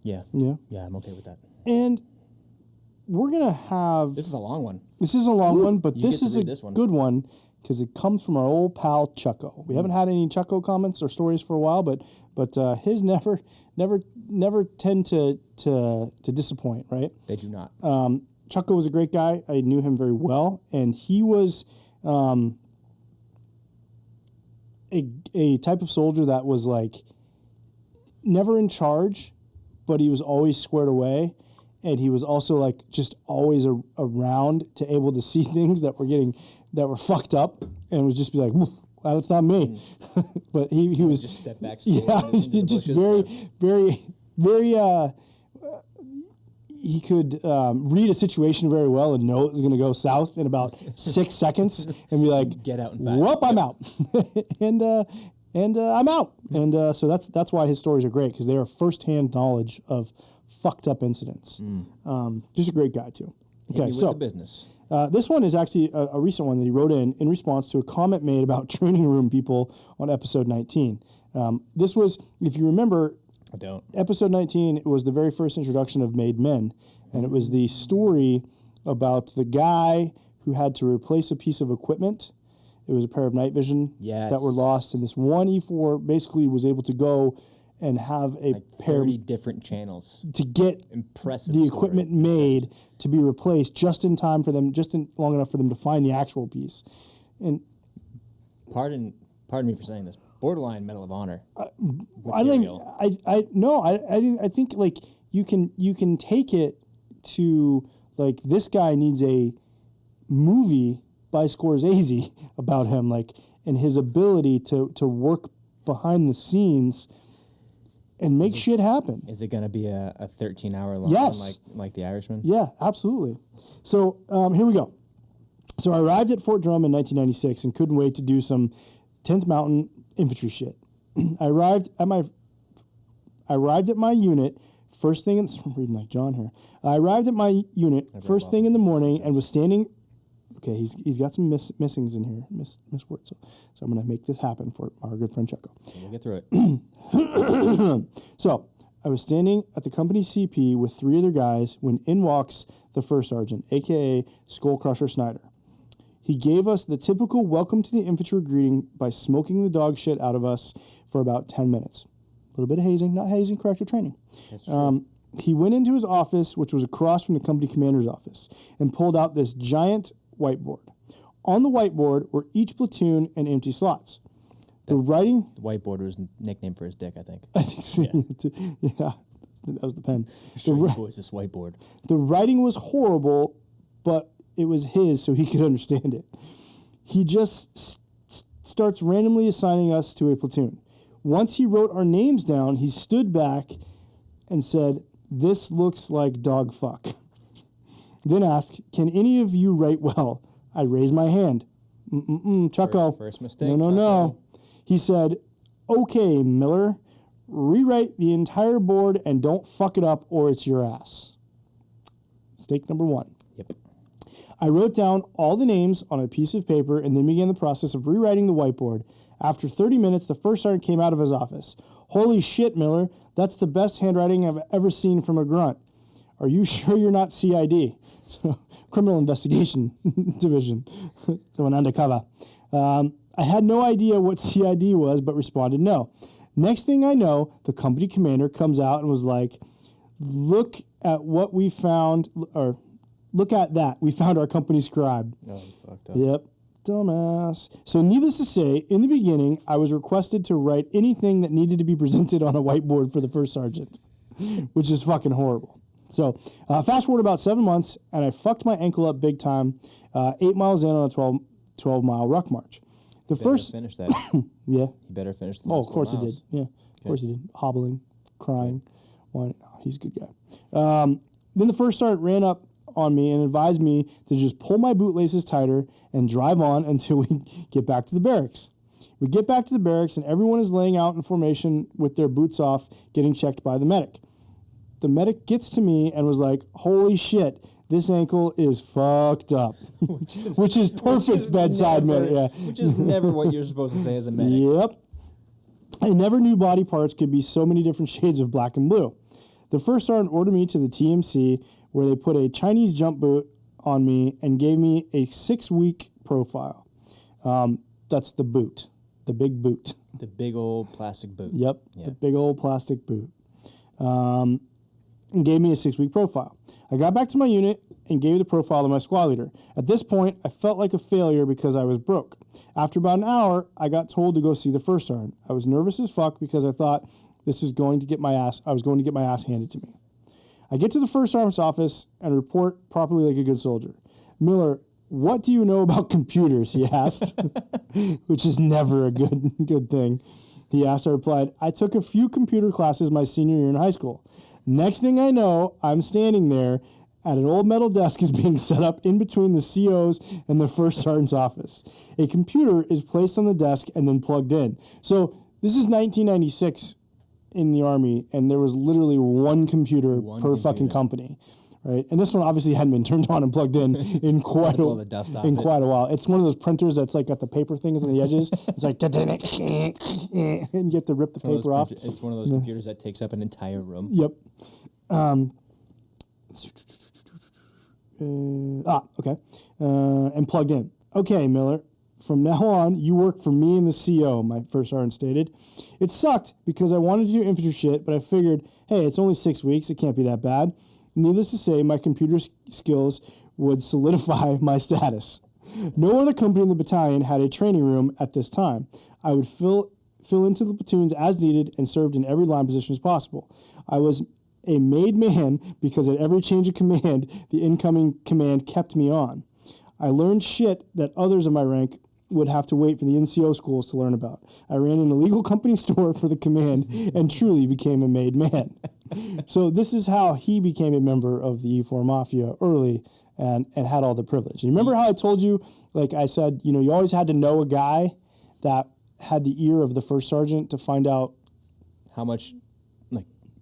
Yeah. Yeah. Yeah, I'm okay with that. And we're gonna have. This is a long one. This is a long one, but You this get to is a read this one. good one because it comes from our old pal Chucko. We haven't had any Chucko comments or stories for a while, but his never tend to disappoint, right? They do not. Chucko was a great guy. I knew him very well, and he was a type of soldier that was like never in charge, but he was always squared away, and he was also like just always around to able to see things that were fucked up, and would just be like, well, that's not me. But he was Just step back. yeah, into the just bushes. very. He could read a situation very well and know it was going to go south in about 6 seconds, and be like, Get out in 5. "Whoop, I'm out," and I'm out. And so that's why his stories are great, because they are firsthand knowledge of fucked up incidents. Just a great guy too. Hit me Okay, with so the business. this one is actually a recent one that he wrote in response to a comment made about training room people on episode 19. This was, if you remember, I don't. episode 19 was the very first introduction of Made Men, and it was the story about the guy who had to replace a piece of equipment. It was a pair of night vision Yes. that were lost, and this one E4 basically was able to go and have a Like pair 30 different channels. to get Impressive. the story. equipment made to be replaced just in time for them, long enough for them to find the actual piece. And Pardon me for saying this. Borderline Medal of Honor. I think material. I think like you can take it to like this guy needs a movie by Scorsese about him, like, and his ability to work behind the scenes and make shit happen. Is it going to be a 13-hour long Yes. one like The Irishman? Yeah, absolutely. So here we go. So I arrived at Fort Drum in 1996 and couldn't wait to do some 10th Mountain infantry shit. I arrived at my unit first thing. I'm reading like John here. I arrived at my unit first thing in the morning and was standing. Okay, he's got some missings in here, miss words. So I'm gonna make this happen for our good friend Chucko. We'll get through it. So I was standing at the company CP with 3 other guys when in walks the first sergeant, aka Skull Crusher Snyder. He gave us the typical welcome to the infantry greeting by smoking the dog shit out of us for about 10 minutes. A little bit of hazing, not hazing, corrective training. That's true. He went into his office, which was across from the company commander's office, and pulled out this giant whiteboard. On the whiteboard were each platoon and empty slots. The writing... The whiteboard was nickname for his dick, I think. I think so. Yeah, that was the pen. Show you boys this whiteboard. The writing was horrible, but it was his, so he could understand it. He just starts randomly assigning us to a platoon. Once he wrote our names down, he stood back and said, "This looks like dog fuck." Then asked, "Can any of you write well?" I raised my hand. Chucko. First mistake. No. Chucko. He said, "Okay, Miller, rewrite the entire board and don't fuck it up or it's your ass." Mistake number 1. Yep. I wrote down all the names on a piece of paper and then began the process of rewriting the whiteboard. After 30 minutes, the first sergeant came out of his office. "Holy shit, Miller, that's the best handwriting I've ever seen from a grunt. Are you sure you're not CID?" So, Criminal Investigation Division. So an undercover. I had no idea what CID was, but responded no. Next thing I know, the company commander comes out and was like, "Look at what we found," or "Look at that. We found our company scribe." Oh, you fucked up. Yep. Dumbass. So needless to say, in the beginning, I was requested to write anything that needed to be presented on a whiteboard for the first sergeant, which is fucking horrible. So fast forward about 7 months, and I fucked my ankle up big time, 8 miles in on a 12-mile ruck march. The first... Finish that. Yeah. You better finish the Oh, last of course 4 he miles. did. Yeah, of course he did. Hobbling, crying, whining. Oh, he's a good guy. Then the first sergeant ran up on me and advised me to just pull my bootlaces tighter and drive on until we get back to the barracks. We get back to the barracks and everyone is laying out in formation with their boots off, getting checked by the medic. The medic gets to me and was like, "Holy shit, this ankle is fucked up," which is perfect bedside medic. Yeah. Which is never what you're supposed to say as a medic. Yep. I never knew body parts could be so many different shades of black and blue. The first sergeant ordered me to the TMC where they put a Chinese jump boot on me and gave me a 6-week profile. That's the boot, the big boot. The big old plastic boot. Yep, Yeah. the big old plastic boot. And gave me a 6-week profile. I got back to my unit and gave the profile to my squad leader. At this point, I felt like a failure because I was broke. After about an hour, I got told to go see the first sergeant. I was nervous as fuck because I thought I was going to get my ass handed to me. I get to the first sergeant's office and report properly like a good soldier. Miller, what do you know about computers? He asked, which is never a good thing. He asked, I replied, I took a few computer classes my senior year in high school. Next thing I know, I'm standing there at an old metal desk is being set up in between the CO's and the first sergeant's office. A computer is placed on the desk and then plugged in. So this is 1996 in the Army, and there was literally one computer per fucking company, right? And this one obviously hadn't been turned on and plugged in quite All the dust off in it. quite a while. It's one of those printers that's like got the paper things on the edges. It's like and you have to rip the paper off. It's one of those computers that takes up an entire room. Yep. Okay. And plugged in. Okay, Miller. From now on, you work for me and the CO, my first sergeant stated. It sucked because I wanted to do infantry shit, but I figured, hey, it's only 6 weeks. It can't be that bad. Needless to say, my computer skills would solidify my status. No other company in the battalion had a training room at this time. I would fill into the platoons as needed and served in every line position as possible. I was a made man because at every change of command, the incoming command kept me on. I learned shit that others of my rank would have to wait for the NCO schools to learn about. I ran an illegal company store for the command and truly became a made man. So this is how he became a member of the E4 Mafia early and had all the privilege. And remember how I told you, like I said, you always had to know a guy that had the ear of the first sergeant to find out How much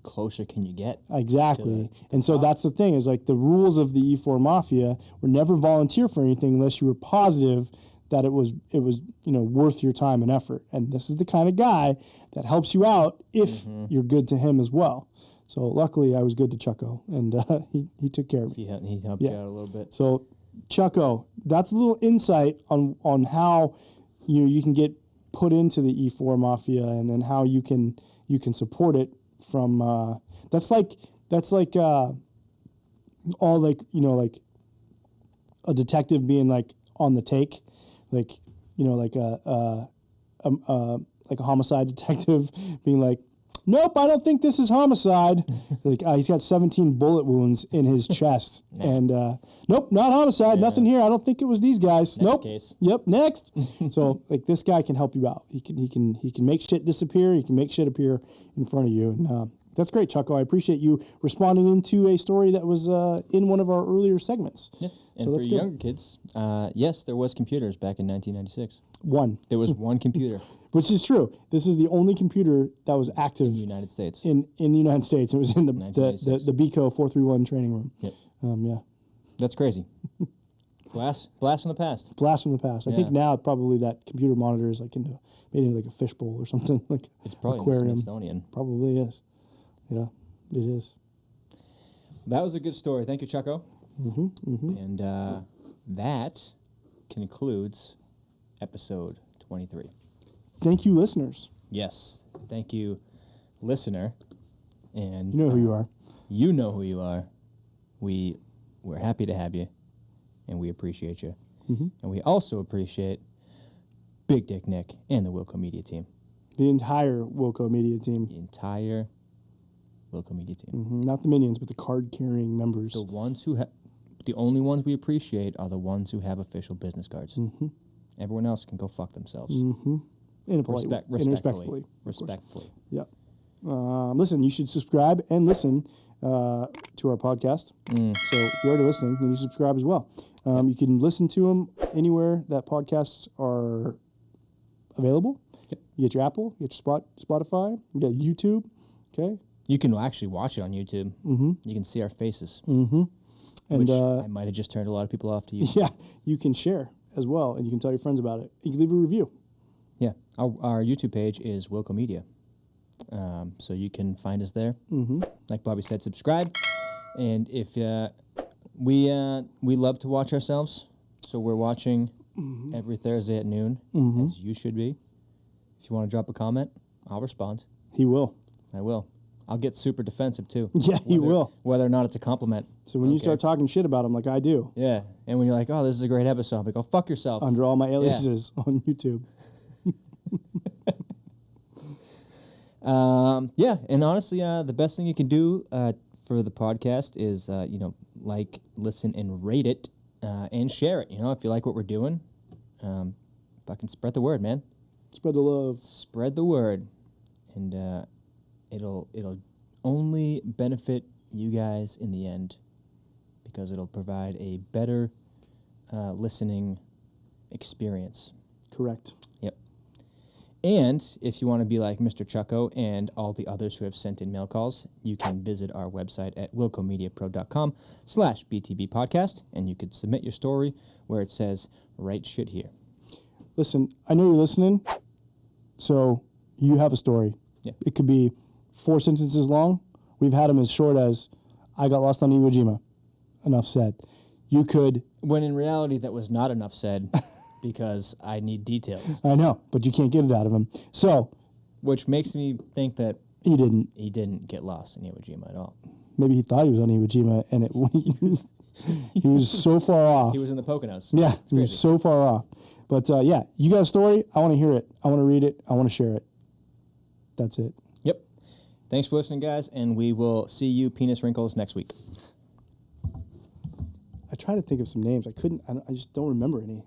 closer can you get? exactly. And so that's the thing is like the rules of the E4 Mafia were never volunteer for anything unless you were positive that it was worth your time and effort. And this is the kind of guy that helps you out if you're good to him as well. So luckily I was good to Chucko and he took care of me. He helped you out a little bit. So Chucko, that's a little insight on how you can get put into the E4 Mafia and then how you can support it from that's like all like a detective being like on the take, like a homicide detective being like, nope, I don't think this is homicide. Like he's got 17 bullet wounds in his chest, and nope, not homicide, nothing here. I don't think it was these guys. Nope. Case. Yep, next. So like this guy can help you out. He can make shit disappear. He can make shit appear in front of you, and that's great, Chucko. I appreciate you responding into a story that was in one of our earlier segments. Yeah. And So for that's good. younger kids, yes, there was computers back in 1996. One, There was one computer which is true. This is the only computer that was active in the United States. in the United States. It was in the 1996. BICO 431 training room. Yep. Yeah. That's crazy. Blast from the past. Blast from the past. I think Yeah. now probably that computer monitor is like made into like a fishbowl or something like It's probably in aquarium. the Smithsonian. Probably is. Yeah, it is. That was a good story. Thank you, Chucko. And that concludes episode 23. Thank you, listeners. Yes. Thank you, listener. And You know who you are. You know who you are. We're happy to have you, and we appreciate you. And we also appreciate Big Dick Nick and the Wilco Media team. The entire Wilco Media team. The entire Wilco Media team. Not the minions, but the card-carrying members. The ones who the only ones we appreciate are the ones who have official business cards. Everyone else can go fuck themselves. In a polite way. And Respectfully. of course. Respectfully. Yeah. Listen, you should subscribe and listen to our podcast. So if you're already listening, then you subscribe as well. You can listen to them anywhere that podcasts are available. Yep. You get your Apple, you get your Spotify, you got YouTube. Okay. You can actually watch it on YouTube. You can see our faces. And Which I might have just turned a lot of people off to YouTube. yeah, you can share as well, and you can tell your friends about it. You can leave a review. Yeah. Our YouTube page is Wilco Media. So you can find us there. Like Bobby said, subscribe. And if we love to watch ourselves, so we're watching every Thursday at noon, as you should be. If you want to drop a comment, I'll respond. He will. I will. I'll get super defensive too. Yeah, he will. Whether or not it's a compliment. So when you start talking shit about him like I do, Yeah, and when you're like, "Oh, this is a great episode," I'm like, "Oh, fuck yourself." under all my aliases on YouTube. Yeah, and honestly, the best thing you can do for the podcast is, like, listen, and rate it, and share it. If you like what we're doing, fucking spread the word, man. Spread the love. Spread the word, and it'll only benefit you guys in the end, because it'll provide a better listening experience. Correct. Yep. And if you want to be like Mr. Chucko and all the others who have sent in mail calls, you can visit our website at wilcomediapro.com/BTB podcast, and you could submit your story where it says, "Write shit here." Listen, I know you're listening, so you have a story. Yeah. It could be 4 sentences long. We've had them as short as, "I got lost on Iwo Jima." Enough said. You could... When in reality, that was not enough said, because I need details. I know, but you can't get it out of him. So... Which makes me think that he didn't get lost in Iwo Jima at all. Maybe he thought he was on Iwo Jima, and he was so far off. He was in the Poconos. Yeah, he was so far off. But yeah, you got a story. I want to hear it. I want to read it. I want to share it. That's it. Yep. Thanks for listening, guys, and we will see you, Penis Wrinkles, next week. I tried to think of some names. I couldn't. I just don't remember any.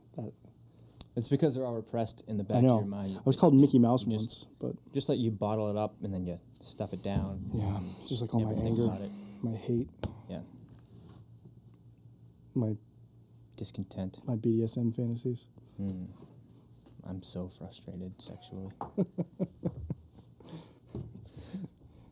It's because they're all repressed in the back I of know. your mind. I was called Mickey Mouse once, but Just like you bottle it up and then you stuff it down. yeah, just like all my Never think anger, about it. my hate, Yeah. my Discontent. BDSM fantasies. I'm so frustrated sexually.